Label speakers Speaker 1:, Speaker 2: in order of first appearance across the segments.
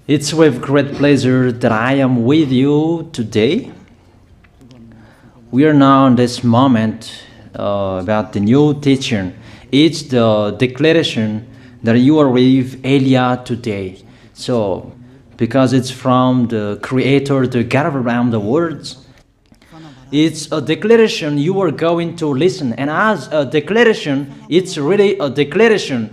Speaker 1: It's with great pleasure that I am with you today. We are now in this moment about the new teaching. It's the declaration that you are with Elia today. So, because it's from the Creator, the God of around the words, it's a declaration you are going to listen. And as a declaration, it's really a declaration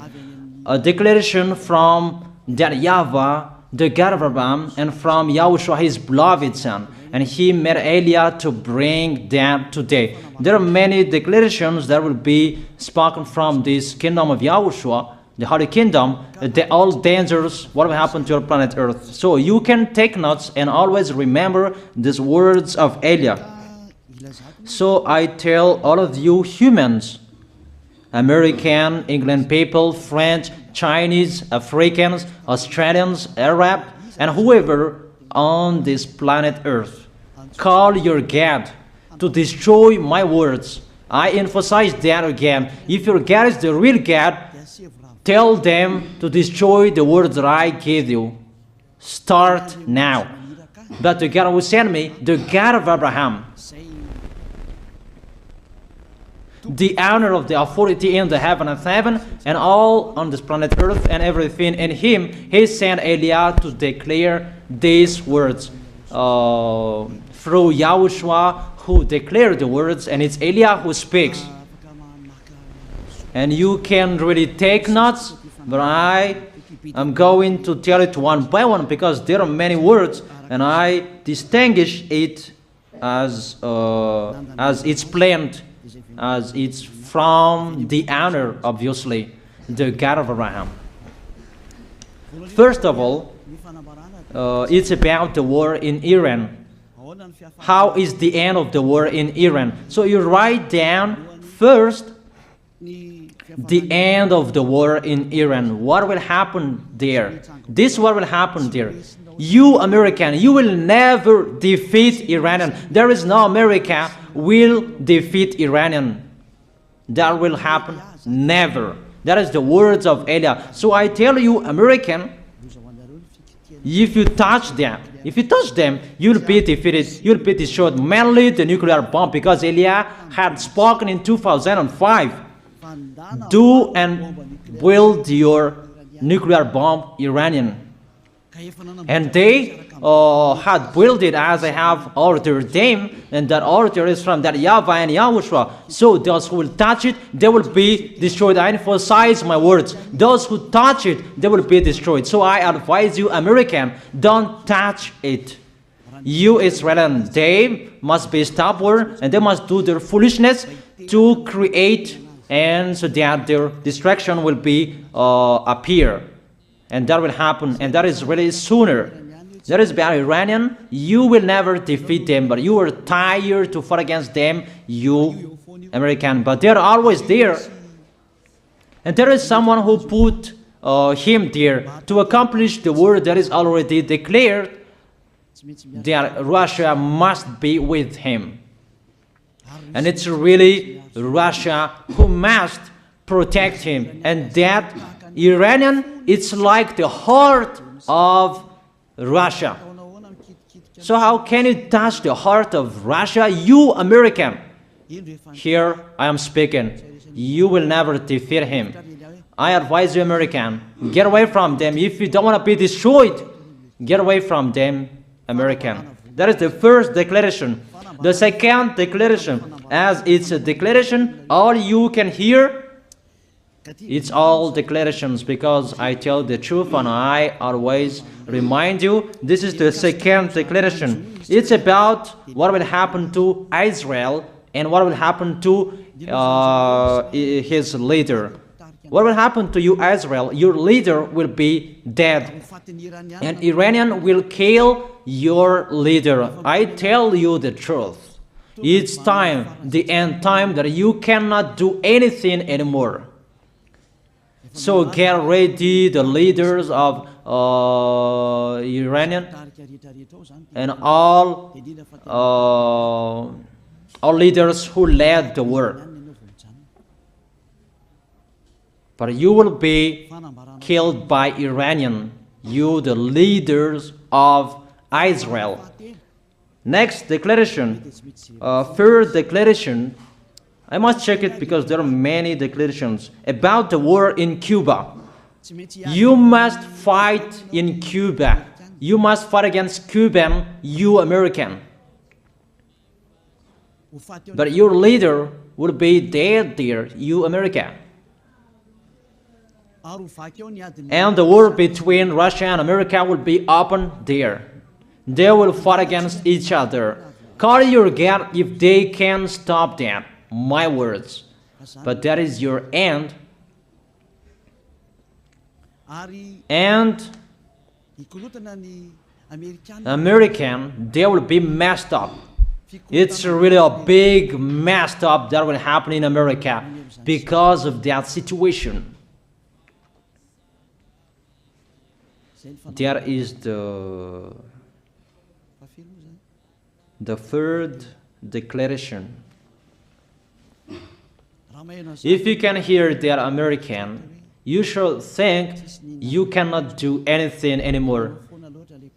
Speaker 1: from that YAHVAH, the God of Abraham, and from YAHOSHUAH, his beloved son. And he made Elia to bring them today. There are many declarations that will be spoken from this kingdom of YAHOSHUAH, the Holy Kingdom, all dangers, what will happen to your planet Earth. So you can take notes and always remember these words of Elia. So I tell all of you humans, American, England people, French, Chinese, Africans, Australians, Arab, and whoever on this planet Earth, call your God to destroy my words. I emphasize that again. If your God is the real God, tell them to destroy the words that I give you. Start now. But the God who sent me, the God of Abraham, the honor of the authority in the heaven and heaven, and all on this planet Earth and everything in him, he sent Elia to declare these words through YAHOSHUAH, who declared the words, and it's Elia who speaks. And you can really take notes, but I am going to tell it one by one because there are many words, and I distinguish it as it's planned, as it's from the honor, obviously, the God of Abraham. First of all, it's about the war in Iran. How is the end of the war in Iran? So you write down first the end of the war in Iran. What will happen there? This is what will happen there. You American, you will never defeat Iranian. There is no America will defeat Iranian. That will happen never. That is the words of Elia. So I tell you, American, if you touch them, you'll be defeated, you'll be destroyed. Mainly the nuclear bomb, because Elia had spoken in 2005. Do and build your nuclear bomb, Iranian. And they had built it as I have ordered them, and that order is from that YAHVAH and YAHOSHUAH. So those who will touch it, they will be destroyed. I emphasize my words. Those who touch it, they will be destroyed. So I advise you, American, don't touch it. You Israelis, they must be stubborn, and they must do their foolishness to create, and so that their destruction will be appear. And that will happen, and that is really sooner. That is about Iranian. You will never defeat them, but you are tired to fight against them, you American. But they are always there. And there is someone who put him there to accomplish the word that is already declared, that Russia must be with him. And it's really Russia who must protect him. And that Iranian, it's like the heart of Russia. So how can you touch the heart of Russia? You American. Here I am speaking. You will never defeat him. I advise you, American, get away from them. If you don't want to be destroyed, get away from them, American. That is the first declaration. The second declaration, as it's a declaration, all you can hear, it's all declarations, because I tell the truth and I always remind you, this is the second declaration. It's about what will happen to Israel and what will happen to his leader. What will happen to you, Israel? Your leader will be dead, and Iranian will kill your leader. I tell you the truth. It's time, the end time, that you cannot do anything anymore. So get ready, the leaders of Iranian and all leaders who led the war. But you will be killed by Iranian. you the leaders of Israel. Next declaration, third declaration, I must check it because there are many declarations about the war in Cuba. You must fight in Cuba. You must fight against Cuban, you American. But your leader will be dead there, you America. And the war between Russia and America will be open there. They will fight against each other. Call your God if they can stop that. My words. But that is your end. And American, they will be messed up. It's really a big messed up that will happen in America because of that situation. That is the third declaration. If you can hear that American, you should think you cannot do anything anymore.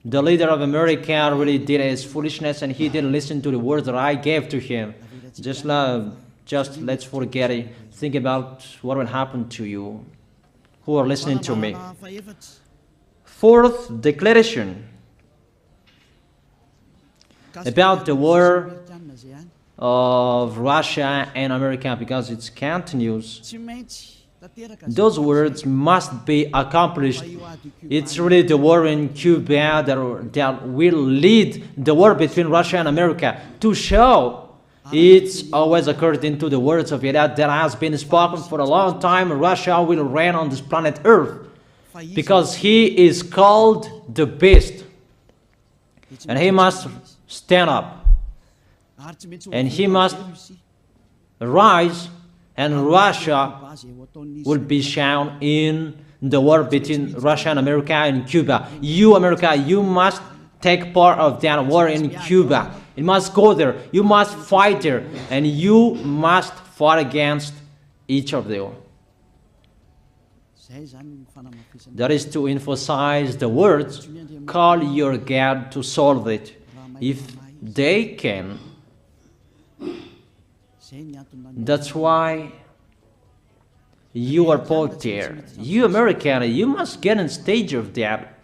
Speaker 1: The leader of America really did his foolishness and he didn't listen to the words that I gave to him. Just let's forget it. Think about what will happen to you who are listening to me. Fourth declaration about the war of Russia and America, because it continues. Those words must be accomplished. It's really the war in Cuba that will lead the war between Russia and America to show it's always according to the words of YAH that has been spoken for a long time. Russia will reign on this planet Earth because he is called the beast and he must stand up. And he must rise, and Russia will be shown in the war between Russia and America and Cuba. You, America, you must take part of that war in Cuba. You must go there. You must fight there. And you must fight against each of them. That is to emphasize the words, call your God to solve it. If they can, that's why you are both there. You American, you must get in stage of that.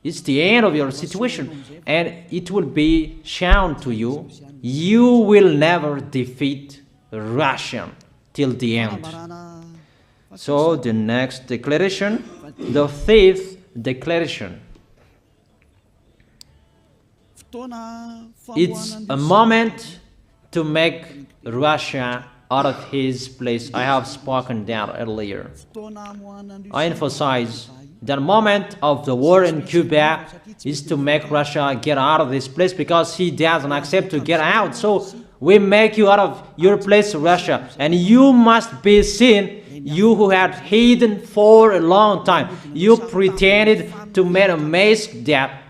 Speaker 1: It's the end of your situation and it will be shown to you. You will never defeat Russia till the end. So the next declaration, the fifth declaration. It's a moment to make Russia out of his place. I have spoken that earlier. I emphasize the moment of the war in Cuba is to make Russia get out of this place because he doesn't accept to get out. So we make you out of your place, Russia, and you must be seen, you who had hidden for a long time. You pretended to make a mask that,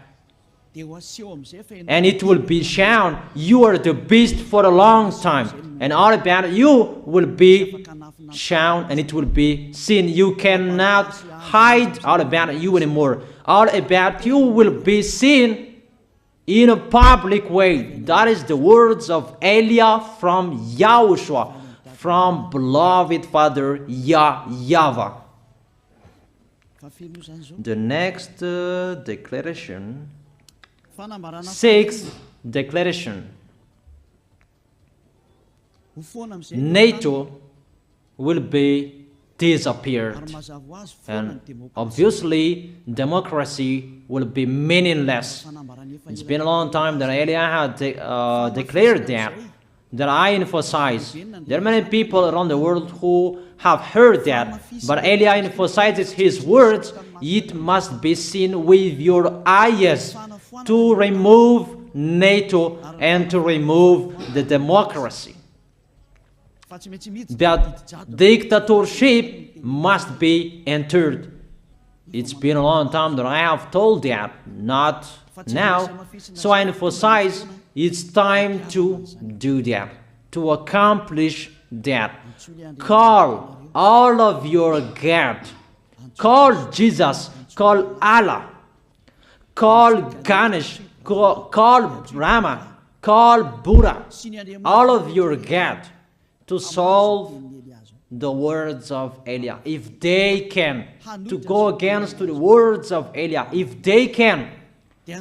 Speaker 1: and it will be shown you are the beast for a long time, and all about you will be shown and it will be seen. You cannot hide all about you anymore. All about you will be seen in a public way. That is the words of Elia from YAHOSHUAH, from beloved Father YAHVAH. The next declaration, sixth declaration. NATO will be disappeared, and obviously democracy will be meaningless. It's been a long time that Elia had declared that I emphasize. There are many people around the world who have heard that, but Elia emphasizes his words. It must be seen with your eyes to remove NATO and to remove the democracy. That dictatorship must be entered. It's been a long time that I have told that, not now. So I emphasize it's time to do that, to accomplish that. Call all of your God. Call Jesus. Call Allah. call Ganesh, call Brahma, call Buddha, all of your God, to solve the words of Eliah. If they can, to go against the words of Eliah, if they can,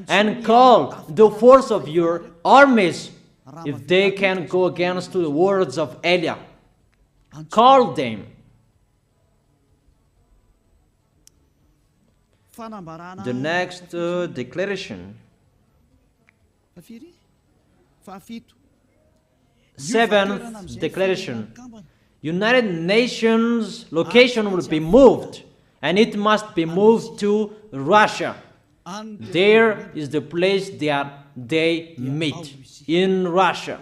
Speaker 1: and call the force of your armies, if they can go against the words of Eliah, call them. The next declaration. Seventh declaration. United Nations location will be moved, and it must be moved to Russia. There is the place that they meet, in Russia.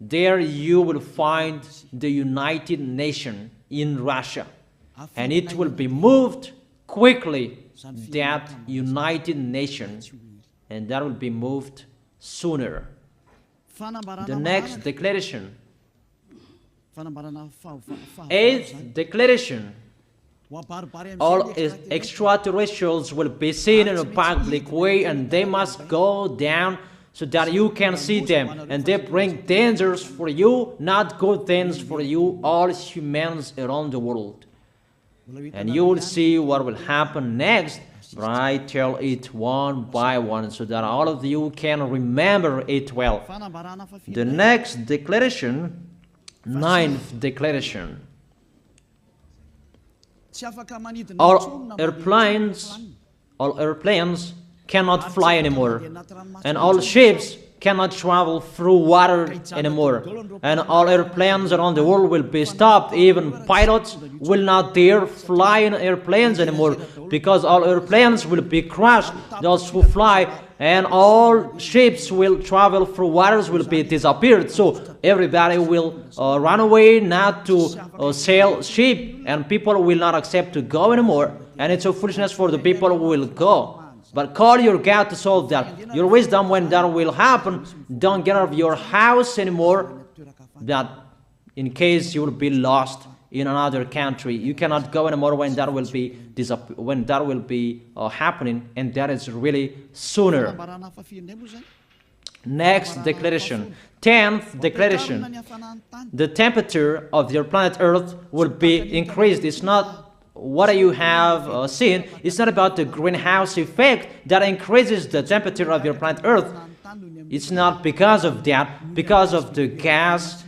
Speaker 1: There you will find the United Nations in Russia, and it will be moved quickly, that United Nations, and that will be moved sooner. The next declaration. Eighth declaration. All extraterrestrials will be seen in a public way, and they must go down so that you can see them, and they bring dangers for you, not good things for you, all humans around the world. And you will see what will happen next, but I tell it one by one so that all of you can remember it well. The next declaration, ninth declaration. All airplanes cannot fly anymore, and all ships cannot travel through water anymore, and all airplanes around the world will be stopped. Even pilots will not dare fly in airplanes anymore, because all airplanes will be crashed, those who fly, and all ships will travel through waters will be disappeared. So everybody will run away not to sail ship, and people will not accept to go anymore, and it's a foolishness for the people who will go. But call your God to solve that. Your wisdom when that will happen. Don't get out of your house anymore, that in case you will be lost in another country. You cannot go anymore when that will be happening, and that is really sooner. Next declaration. 10th declaration. The temperature of your planet Earth will be increased. It's not what you have seen. It's not about the greenhouse effect that increases the temperature of your planet Earth. It's not because of that, because of the gas,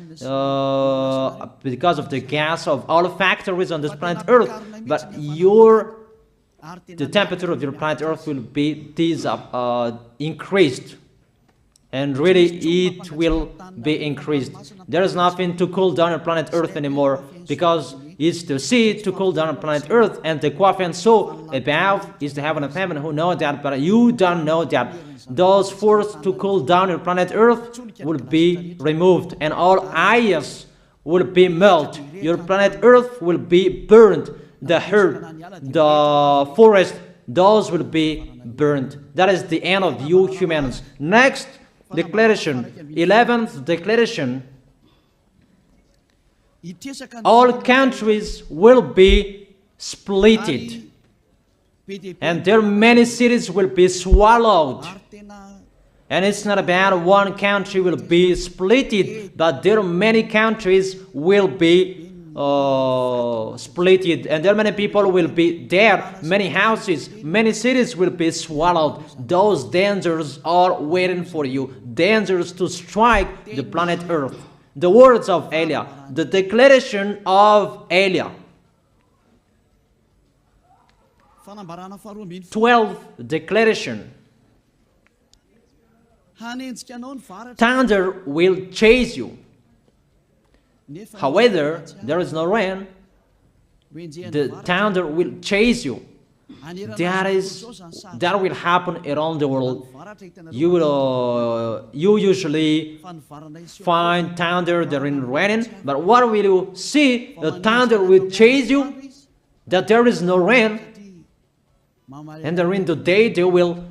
Speaker 1: of all factories on this planet Earth. But the temperature of your planet Earth will be increased, and really it will be increased. There is nothing to cool down your planet Earth anymore, because it's the sea to cool down planet Earth, and the Quafian soul above is the heaven of heaven, who know that, but you don't know that. Those forces to cool down your planet Earth will be removed, and all ice will be melted. Your planet Earth will be burned. The earth, the forest, those will be burned. That is the end of you humans. Next declaration, 11th declaration. All countries will be splitted, and their many cities will be swallowed. And it's not about one country will be splitted, but there are many countries will be splitted, and there are many people will be dead, many houses, many cities will be swallowed. Those dangers are waiting for you, dangers to strike the planet Earth. The words of Eliah, the declaration of Eliah. 12th declaration. Thunder will chase you. However, there is no rain. The thunder will chase you. That will happen around the world. You usually find thunder during raining, but what will you see? The thunder will chase you, that there is no rain, and during the day they will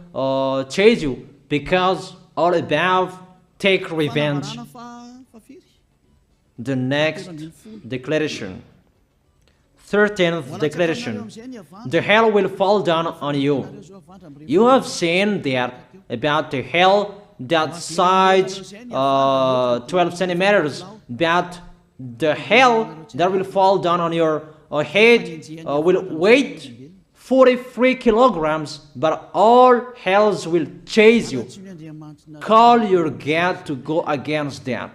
Speaker 1: chase you, because all above take revenge. The next declaration. 13th declaration. The hell will fall down on you. You have seen that about the hell that size 12 centimeters, that the hell that will fall down on your head will weigh 43 kilograms, but all hells will chase you. Call your God to go against that.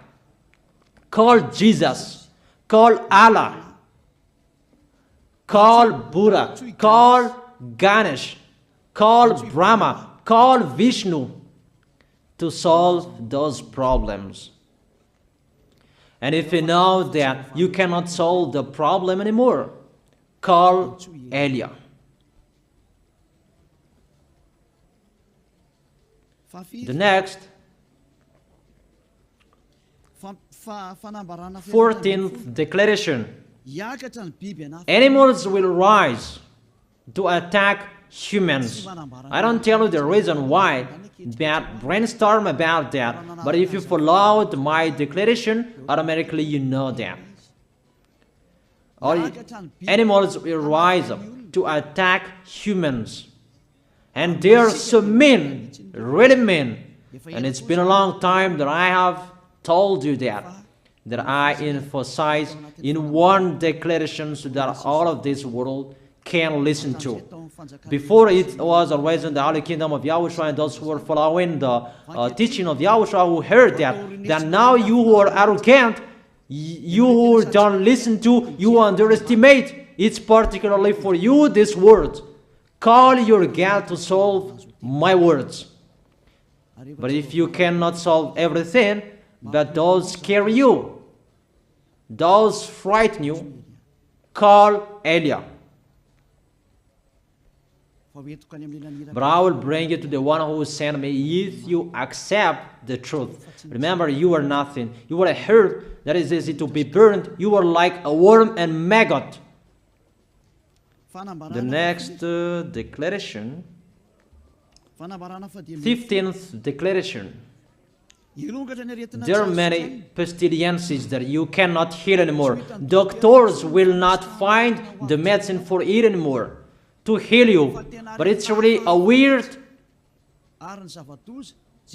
Speaker 1: Call Jesus. Call Allah. Call Buddha. Call Ganesh. Call Brahma. Call Vishnu to solve those problems. And if you know that you cannot solve the problem anymore, call YAH. The next, 14th declaration. Animals will rise to attack humans. I don't tell you the reason why, but brainstorm about that. But if you followed my declaration, automatically you know that. All animals will rise up to attack humans. And they are so mean, really mean. And it's been a long time that I have told you that I emphasize in one declaration so that all of this world can listen to. Before it was always in the Holy Kingdom of YAHOSHUAH, and those who were following the teaching of YAHOSHUAH who heard that now you who are arrogant, you who don't listen to, you underestimate. It's particularly for you, this word. Call your God to solve my words. But if you cannot solve everything, but those scare you, those frighten you, call YAH. But I will bring you to the one who sent me if you accept the truth. Remember, you are nothing. You are a herb that is easy to be burned. You are like a worm and maggot. The next declaration, 15th declaration. There are many pestilences that you cannot heal anymore. Doctors will not find the medicine for it anymore to heal you. But it's really a weird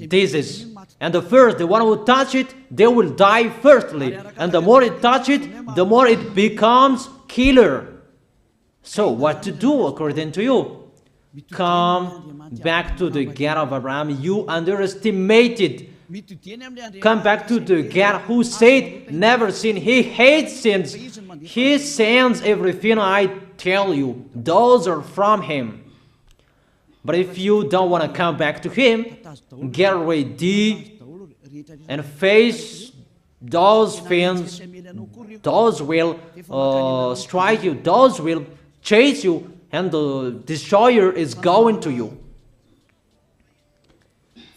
Speaker 1: disease. And the one who touch it, they will die firstly. And the more it touch it, the more it becomes killer. So what to do according to you? Come back to the God of Abraham. You underestimated. Come back to the God who said, never sin. He hates sins. He sends everything I tell you. Those are from Him. But if you don't want to come back to Him, get ready and face those things. Those will strike you. Those will chase you, and the destroyer is going to you.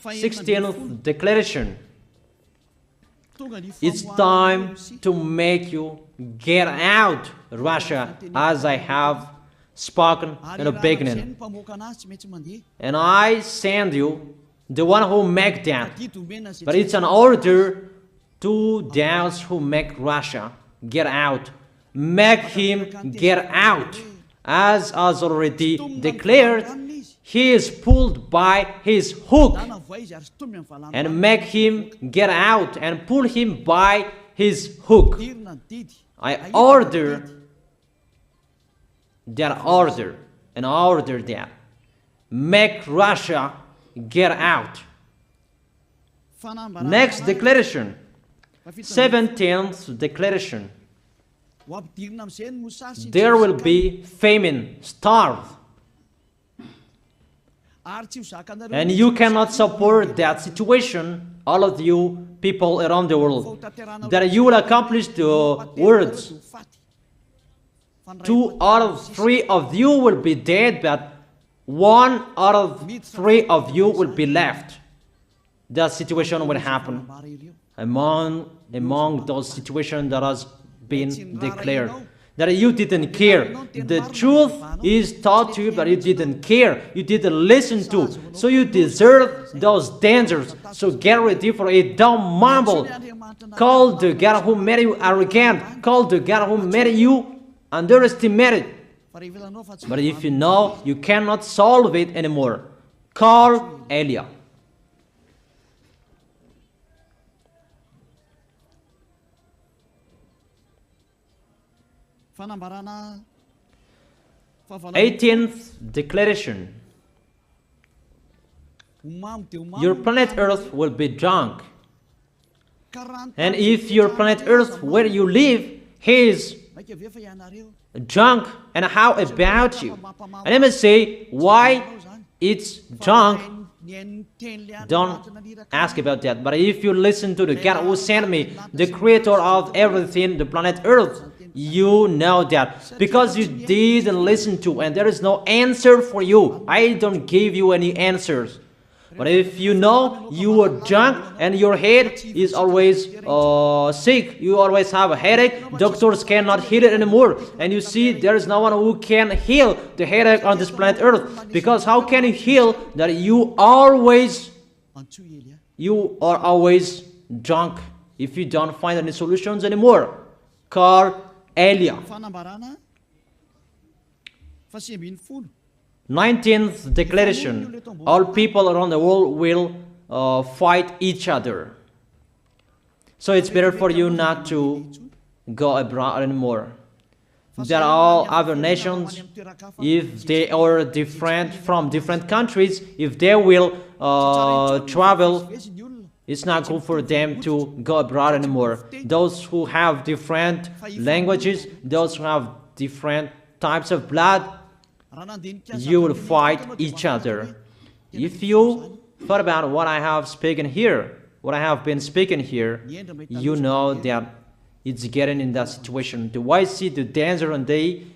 Speaker 1: 16th declaration. It's time to make you get out, Russia, as I have spoken in the beginning. And I send you the one who make that. But it's an order to those who make Russia get out. Make him get out. As already declared, he is pulled by his hook. And make him get out and pull him by his hook. I order that. Make Russia get out. Next declaration. 17th declaration. There will be famine, starve. And you cannot support that situation, all of you people around the world, that you will accomplish the words. 2 out of 3 of you will be dead, but 1 out of 3 of you will be left. That situation will happen among those situations that has been declared. That you didn't care. The truth is taught to you, but you didn't care. You didn't listen to. So you deserve those dangers. So get ready for it. Don't mumble. Call the God who made you arrogant. Call the God who made you underestimate it. But if you know you cannot solve it anymore, call Eliah. Eighteenth declaration. Your planet Earth will be drunk. And if your planet Earth where you live is drunk, and how about you? And let me say why it's drunk. Don't ask about that. But if you listen to the God who sent me, the creator of everything, the planet Earth, you know that. Because you didn't listen to, and there is no answer for you. I don't give you any answers. But if you know you are drunk and your head is always sick, you always have a headache, doctors cannot heal it anymore. And you see there is no one who can heal the headache on this planet Earth. Because how can you heal that you are always drunk if you don't find any solutions anymore? Call Eliah. 19th declaration. All people around the world will fight each other. So it's better for you not to go abroad anymore. There are all other nations, if they are different from different countries, if they will travel, it's not good for them to go abroad anymore. Those who have different languages, those who have different types of blood, you will fight each other. If you thought about what I have spoken here, what I have been speaking here, you know that it's getting in that situation. The wise see the danger and they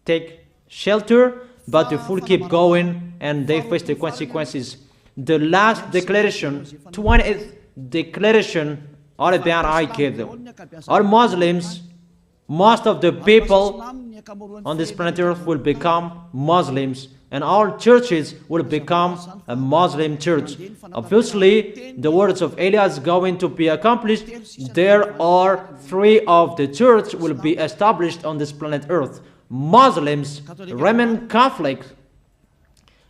Speaker 1: take shelter, but the fool keep going and they face the consequences. The last declaration, 20th declaration, all about I gave them. All Muslims, most of the people on this planet Earth will become Muslims, and all churches will become a Muslim church. Obviously, the words of Eliah is going to be accomplished. There are 3 of the church will be established on this planet Earth: Muslims, Roman Catholics,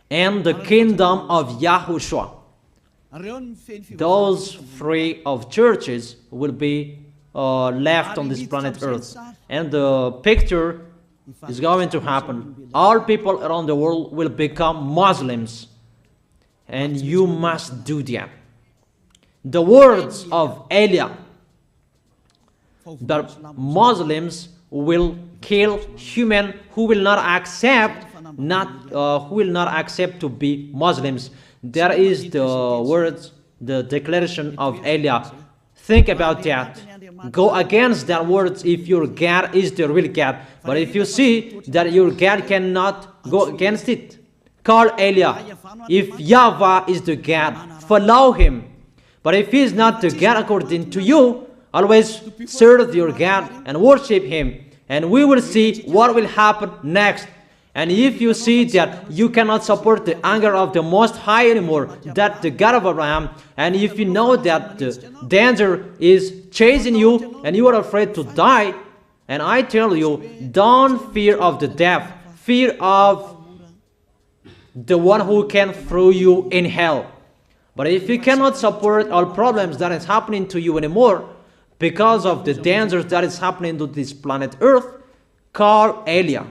Speaker 1: and the kingdom of YAHOSHUAH. Those 3 of churches will be left on this planet Earth, and the picture is going to happen. All people around the world will become Muslims, and you must do that. The words of Eliah, that Muslims will kill human who will not accept to be Muslims. That is the words, the declaration of Eliah. Think about that. Go against that words if your God is the real God. But if you see that your God cannot go against it, call Eliah. If YAHVAH is the God, follow him. But if he is not the God according to you, always serve your God and worship him. And we will see what will happen next. And if you see that you cannot support the anger of the Most High anymore, that the God of Abraham, and if you know that the danger is chasing you and you are afraid to die, and I tell you, don't fear of the death, fear of the one who can throw you in hell. But if you cannot support all problems that is happening to you anymore, because of the dangers that is happening to this planet Earth, call Eliah.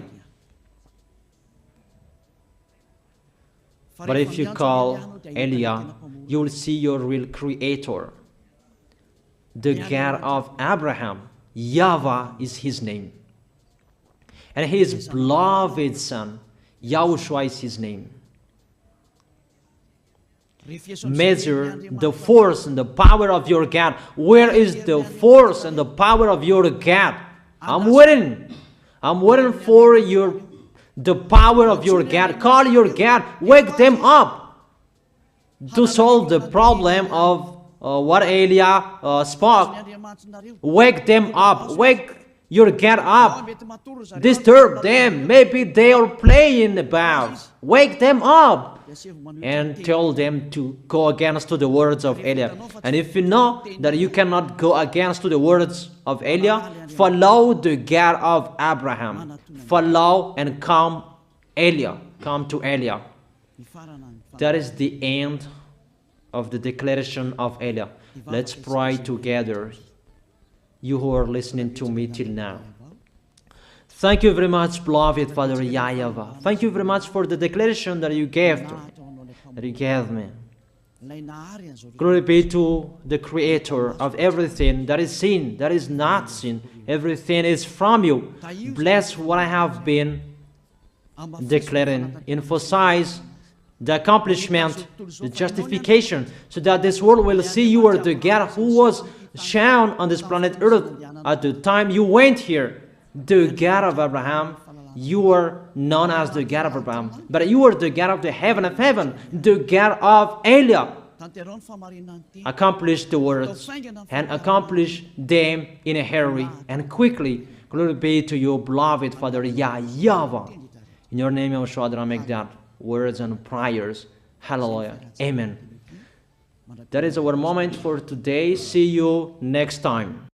Speaker 1: But if you call Eliah, you will see your real creator, the God of Abraham. YAHVAH is his name. And his beloved son, YAHOSHUAH is his name. Measure the force and the power of your God. Where is the force and the power of your God? I'm waiting. I'm waiting for the power of your God. Call your God. Wake them up to solve the problem of what Eliah spoke. Wake them up. Wake your God up. Disturb them. Maybe they are playing about. Wake them up. and tell them to go against to the words of Eliah. And if you know that you cannot go against to the words of Eliah, follow the God of Abraham. Follow and come Eliah. Come to Eliah. That is the end of the declaration of Eliah. Let's pray together, you who are listening to me till now. Thank you very much, beloved Father YAHVAH. Thank you very much for the declaration that you gave to me, that you gave me. Glory be to the Creator of everything that is seen, that is not seen. Everything is from you. Bless what I have been declaring. Emphasize the accomplishment, the justification, so that this world will see you are the God who was shown on this planet Earth at the time you went here. The God of Abraham, you are known as the God of Abraham, but you are the God of the heaven of heaven, the God of Eliah. Accomplish the words and accomplish them in a hurry and quickly. Glory be to you, beloved Father YAHVAH. In your name, YAHOSHUAH, I make that words and prayers. Hallelujah. Amen. That is our moment for today. See you next time.